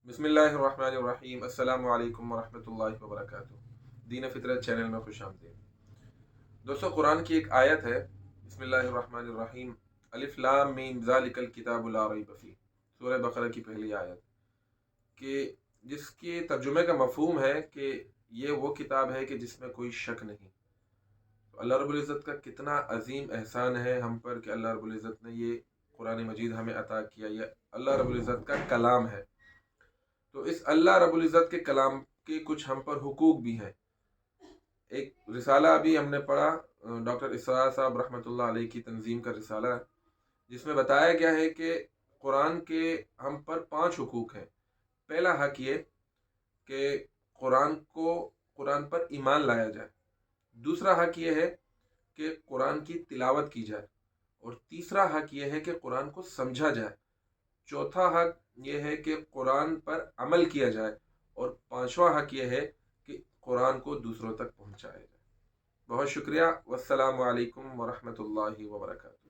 बिस्मिल्लाहिर्रहमानिर्रहीम। अस्सलामु अलैकुम वरहमतुल्लाहि वबरकातुह। दीन फितरत चैनल में खुश आमदीद। दोस्तों, कुरान की एक आयत है, बिस्मिल्लाहिर्रहमानिर्रहीम, अलिफ लाम मीम ज़ालिकल किताबु ला रैब फीह, सूरह बकरा की पहली आयत, कि जिसके तर्जुमे का मफहूम है कि ये वो किताब है कि जिसमें कोई शक नहीं। तो अल्लाह रब्बुल इज़्ज़त का कितना अजीम एहसान है हम पर कि अल्लाह रब्बुल इज़्ज़त ने ये कुरान मजीद हमें अता किया। ये अल्लाह रब्बुल इज़्ज़त का कलाम है। तो इस अल्लाह रब्बुल इज़्ज़त के कलाम के कुछ हम पर हुकूक भी हैं। एक रिसाला अभी हमने पढ़ा, डॉक्टर इसरार साहब रहमतुल्लाह अलैह की तंजीम का रिसाला, जिसमें बताया गया है कि कुरान के हम पर 5 हुकूक हैं। पहला हक ये कि कुरान पर ईमान लाया जाए। दूसरा हक ये है कि कुरान की तिलावत की जाए। और तीसरा हक ये है कि कुरान को समझा जाए। चौथा हक ये है कि कुरान पर अमल किया जाए। और पांचवा हक ये है कि कुरान को दूसरों तक पहुंचाया जाए। बहुत शुक्रिया। वस्सलामु अलैकुम वरहमतुल्लाहि वबरकातुहू।